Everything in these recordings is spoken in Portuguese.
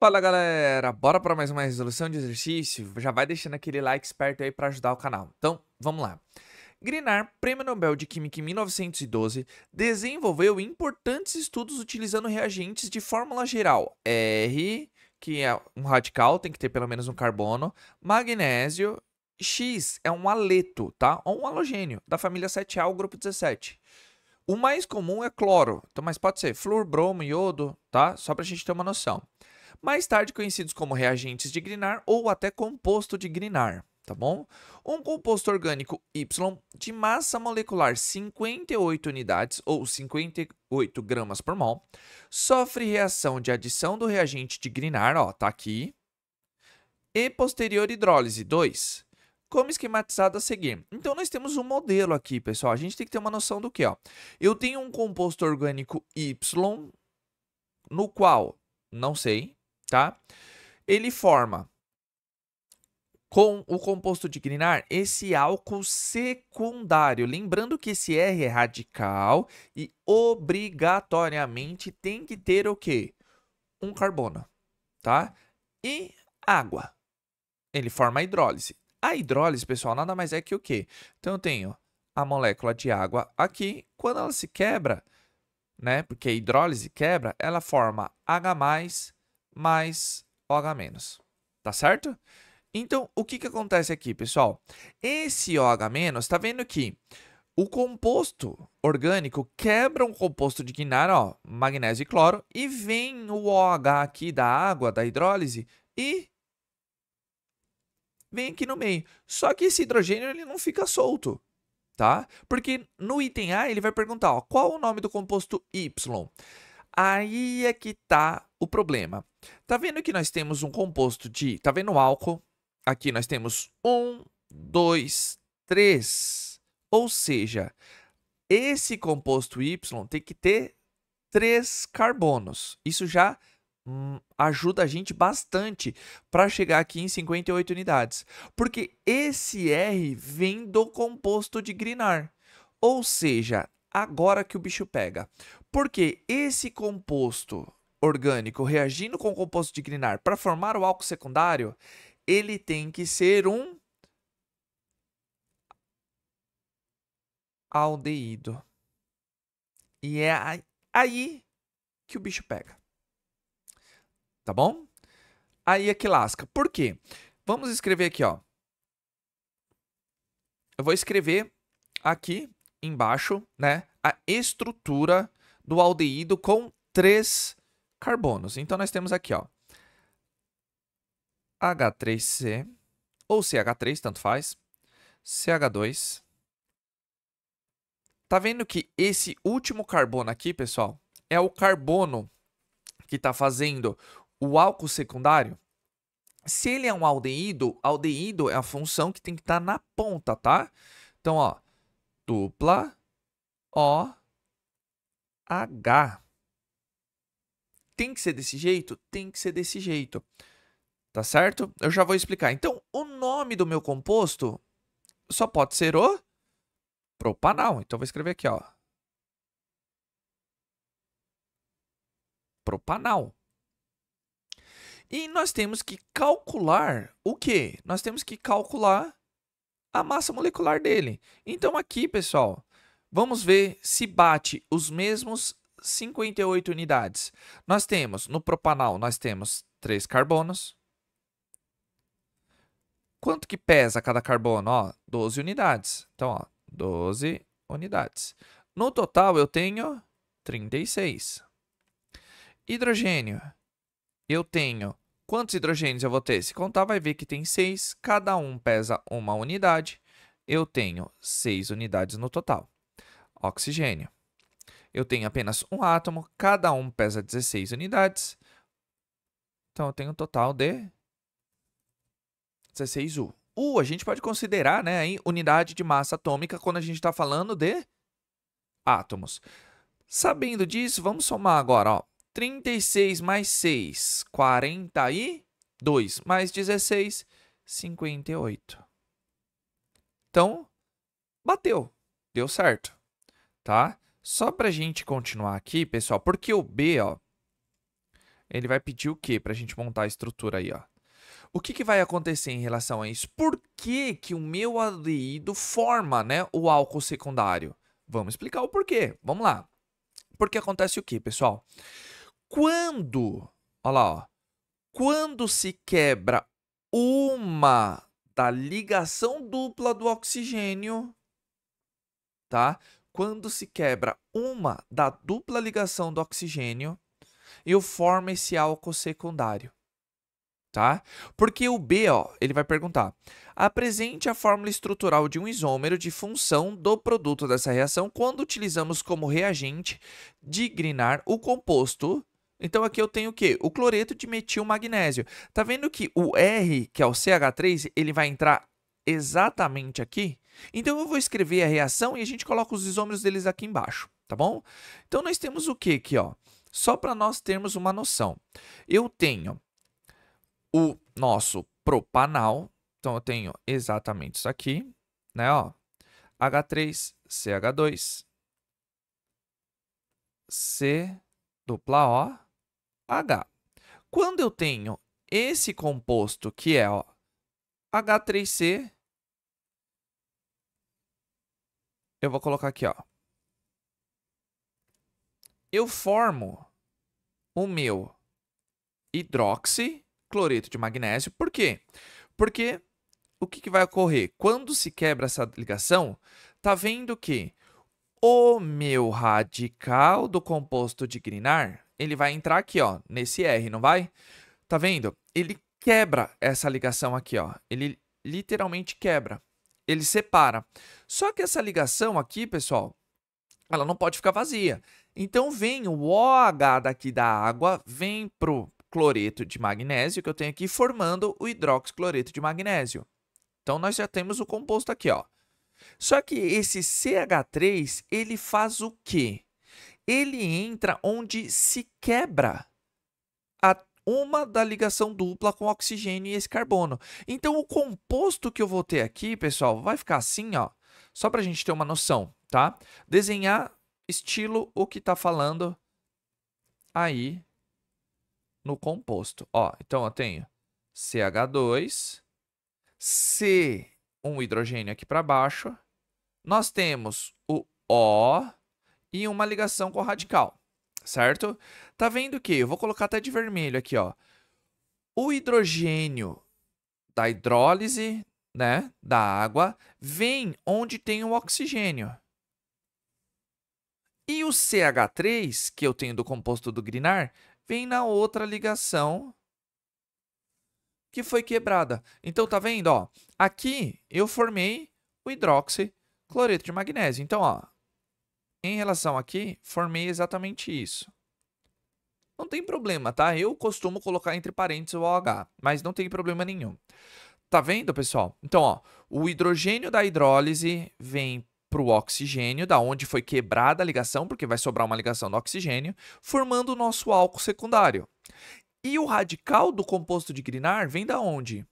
Fala galera, bora para mais uma resolução de exercício? Já vai deixando aquele like esperto aí para ajudar o canal. Então, vamos lá. Grignard, Prêmio Nobel de Química em 1912, desenvolveu importantes estudos utilizando reagentes de fórmula geral R, que é um radical, tem que ter pelo menos um carbono, magnésio, X é um haleto, tá? Ou um halogênio, da família 7A, o grupo 17. O mais comum é cloro, então, mas pode ser flúor, bromo, iodo, tá? Só para a gente ter uma noção. Mais tarde conhecidos como reagentes de Grignard ou até composto de Grignard, tá bom? Um composto orgânico Y de massa molecular 58 unidades ou 58 gramas por mol sofre reação de adição do reagente de Grignard, ó, tá aqui, e posterior hidrólise 2. Como esquematizado a seguir. Então, nós temos um modelo aqui, pessoal. A gente tem que ter uma noção do que, ó. Eu tenho um composto orgânico Y, no qual, não sei, tá? Ele forma, com o composto de Grignard, esse álcool secundário. Lembrando que esse R é radical e obrigatoriamente tem que ter o quê? Um carbono, tá? E água. Ele forma a hidrólise. A hidrólise, pessoal, nada mais é que o quê? Então, eu tenho a molécula de água aqui. Quando ela se quebra, né? Porque a hidrólise quebra, ela forma H+, mais OH-. Tá certo? Então, o que acontece aqui, pessoal? Esse OH-, está vendo que o composto orgânico quebra um composto de Grignard, ó, magnésio e cloro, e vem o OH aqui da água, da hidrólise, e vem aqui no meio. Só que esse hidrogênio ele não fica solto, tá? Porque no item A ele vai perguntar, ó, qual o nome do composto Y? Aí é que tá o problema. Tá vendo que nós temos um composto de... Tá vendo o álcool? Aqui nós temos 1, 2, 3. Ou seja, esse composto Y tem que ter 3 carbonos. Isso já ajuda a gente bastante para chegar aqui em 58 unidades. Porque esse R vem do composto de Grignard. Ou seja, agora que o bicho pega. Porque esse composto orgânico reagindo com o composto de Grignard para formar o álcool secundário, ele tem que ser um aldeído. E é aí que o bicho pega. Tá bom? Aí é que lasca. Por quê? Vamos escrever aqui, ó. Eu vou escrever aqui embaixo, né, a estrutura do aldeído com 3 carbonos. Então, nós temos aqui, ó, H3C, ou CH3, tanto faz, CH2. Tá vendo que esse último carbono aqui, pessoal, é o carbono que está fazendo o álcool secundário? Se ele é um aldeído é a função que tem que estar na ponta, tá? Então, ó, dupla OH. Tem que ser desse jeito? Tem que ser desse jeito. Tá certo? Eu já vou explicar. Então, o nome do meu composto só pode ser o propanal. Então, eu vou escrever aqui, ó. Propanal. E nós temos que calcular o quê? Nós temos que calcular a massa molecular dele. Então, aqui, pessoal, vamos ver se bate os mesmos 58 unidades. Nós temos, no propanal, nós temos 3 carbonos. Quanto que pesa cada carbono? Ó, 12 unidades. Então, ó, 12 unidades. No total, eu tenho 36. Hidrogênio. Eu tenho... Quantos hidrogênios eu vou ter? Se contar, vai ver que tem 6. Cada um pesa 1 unidade. Eu tenho 6 unidades no total. Oxigênio. Eu tenho apenas um átomo. Cada um pesa 16 unidades. Então, eu tenho um total de 16U. A gente pode considerar, né, aí, unidade de massa atômica quando a gente está falando de átomos. Sabendo disso, vamos somar agora, ó. 36 mais 6, 42, mais 16, 58. Então, bateu, deu certo, tá? Só para a gente continuar aqui, pessoal, porque o B, ó, ele vai pedir o quê para a gente montar a estrutura aí, ó? O que vai acontecer em relação a isso? Por que que o meu aldeído forma, né, o álcool secundário? Vamos explicar o porquê. Vamos lá. Porque acontece o quê, pessoal? Quando, olha lá, ó, quando se quebra uma da ligação dupla do oxigênio, tá? Quando se quebra uma da dupla ligação do oxigênio, eu formo esse álcool secundário, tá? Porque o B, ó, ele vai perguntar: apresente a fórmula estrutural de um isômero de função do produto dessa reação quando utilizamos como reagente de Grignard o composto. Então aqui eu tenho o quê? O cloreto de metilmagnésio. Tá vendo que o R, que é o CH3, ele vai entrar exatamente aqui? Então eu vou escrever a reação e a gente coloca os isômeros deles aqui embaixo, tá bom? Então nós temos o quê aqui, ó? Só para nós termos uma noção. Eu tenho o nosso propanal, então eu tenho exatamente isso aqui, né, ó? H3CH2 C dupla O H. Quando eu tenho esse composto que é, ó, H3C, eu vou colocar aqui, ó. Eu formo o meu hidroxicloreto de magnésio. Por quê? Porque o que vai ocorrer? Quando se quebra essa ligação, tá vendo que o meu radical do composto de Grignard, ele vai entrar aqui, ó, nesse R, não vai? Tá vendo? Ele quebra essa ligação aqui, ó. Ele literalmente quebra. Ele separa. Só que essa ligação aqui, pessoal, ela não pode ficar vazia. Então, vem o OH daqui da água, vem pro cloreto de magnésio que eu tenho aqui, formando o hidroxicloreto de magnésio. Então, nós já temos o composto aqui, ó. Só que esse CH3, ele faz o quê? Ele entra onde se quebra uma da ligação dupla com oxigênio e esse carbono. Então, o composto que eu vou ter aqui, pessoal, vai ficar assim, ó, só para a gente ter uma noção, tá? Desenhar estilo o que está falando aí no composto. Ó, então, eu tenho CH2, C, um hidrogênio aqui para baixo. Nós temos o O e uma ligação com o radical, certo? Tá vendo que eu vou colocar até de vermelho aqui, ó. O hidrogênio da hidrólise, né, da água, vem onde tem o oxigênio. E o CH3, que eu tenho do composto do Grignard, vem na outra ligação que foi quebrada. Então, tá vendo, ó? Aqui eu formei o hidroxicloreto de magnésio. Então, ó, em relação aqui, formei exatamente isso. Não tem problema, tá? Eu costumo colocar entre parênteses o OH, mas não tem problema nenhum. Tá vendo, pessoal? Então, ó, o hidrogênio da hidrólise vem para o oxigênio, da onde foi quebrada a ligação, porque vai sobrar uma ligação do oxigênio, formando o nosso álcool secundário. E o radical do composto de Grignard vem da onde?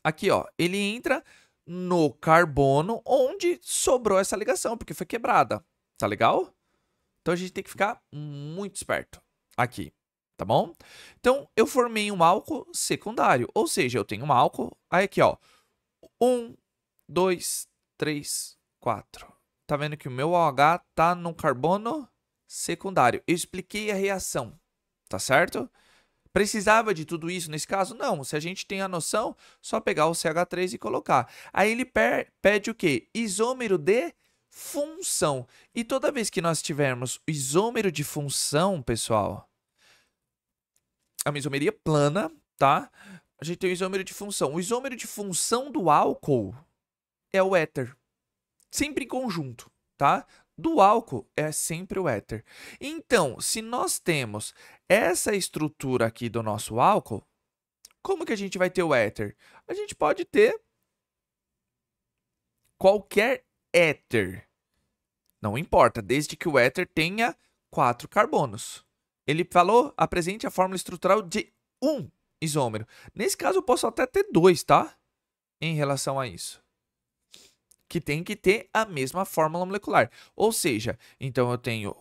Aqui, ó, ele entra no carbono onde sobrou essa ligação, porque foi quebrada. Tá legal? Então, a gente tem que ficar muito esperto aqui, tá bom? Então, eu formei um álcool secundário, ou seja, eu tenho um álcool, aí aqui, ó, 1, 2, 3, 4. Tá vendo que o meu OH tá no carbono secundário. Eu expliquei a reação, tá certo? Precisava de tudo isso nesse caso? Não, se a gente tem a noção, só pegar o CH3 e colocar. Aí ele pede o quê? Isômero de função. E toda vez que nós tivermos isômero de função, pessoal, é uma isomeria plana, tá? A gente tem o isômero de função. O isômero de função do álcool é o éter. Sempre em conjunto, tá? Do álcool é sempre o éter. Então, se nós temos essa estrutura aqui do nosso álcool, como que a gente vai ter o éter? A gente pode ter qualquer éter. Não importa, desde que o éter tenha 4 carbonos. Ele falou, apresente a fórmula estrutural de um isômero. Nesse caso, eu posso até ter 2, tá? Em relação a isso. Que tem que ter a mesma fórmula molecular. Ou seja, então eu tenho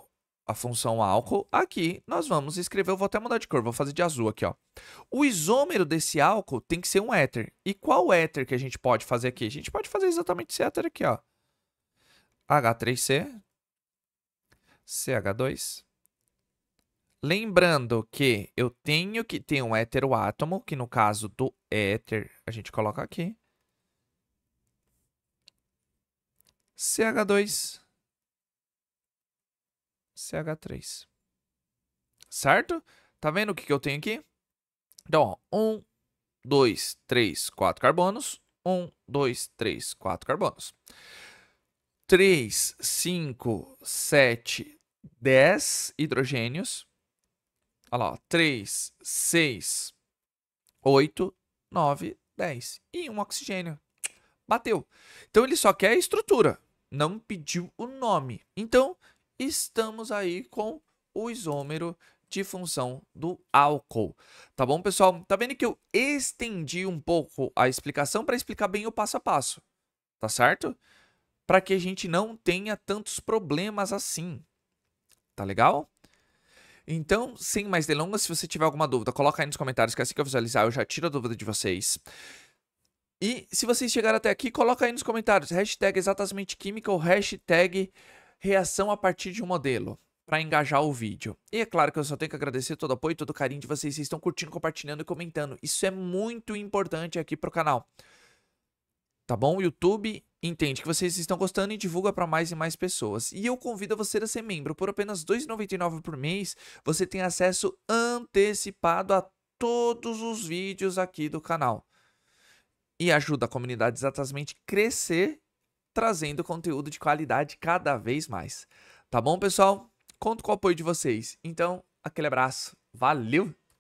a função álcool, aqui nós vamos escrever, eu vou até mudar de cor, vou fazer de azul aqui, ó. O isômero desse álcool tem que ser um éter. E qual éter que a gente pode fazer aqui? A gente pode fazer exatamente esse éter aqui, ó. H3C, CH2. Lembrando que eu tenho que ter um heteroátomo, que no caso do éter, a gente coloca aqui. CH2, CH3. Certo? Tá vendo o que eu tenho aqui? Então, ó, 1, 2, 3, 4 carbonos. 1, 2, 3, 4 carbonos. 3, 5, 7, 10 hidrogênios. Olha lá, ó, 3, 6, 8, 9, 10. E um oxigênio. Bateu. Então, ele só quer a estrutura. Não pediu o nome. Então, estamos aí com o isômero de função do álcool. Tá bom, pessoal? Tá vendo que eu estendi um pouco a explicação para explicar bem o passo a passo. Tá certo? Para que a gente não tenha tantos problemas assim. Tá legal? Então, sem mais delongas, se você tiver alguma dúvida, coloca aí nos comentários que assim que eu visualizar eu já tiro a dúvida de vocês. E se vocês chegaram até aqui, coloca aí nos comentários, hashtag exatamente química ou hashtag reação a partir de um modelo, para engajar o vídeo. E é claro que eu só tenho que agradecer todo o apoio e todo o carinho de vocês. Vocês estão curtindo, compartilhando e comentando. Isso é muito importante aqui pro canal. Tá bom? O YouTube entende que vocês estão gostando e divulga para mais e mais pessoas. E eu convido você a ser membro. Por apenas R$ 2,99 por mês, você tem acesso antecipado a todos os vídeos aqui do canal. E ajuda a comunidade exatamente a crescer, trazendo conteúdo de qualidade cada vez mais. Tá bom, pessoal? Conto com o apoio de vocês. Então, aquele abraço. Valeu!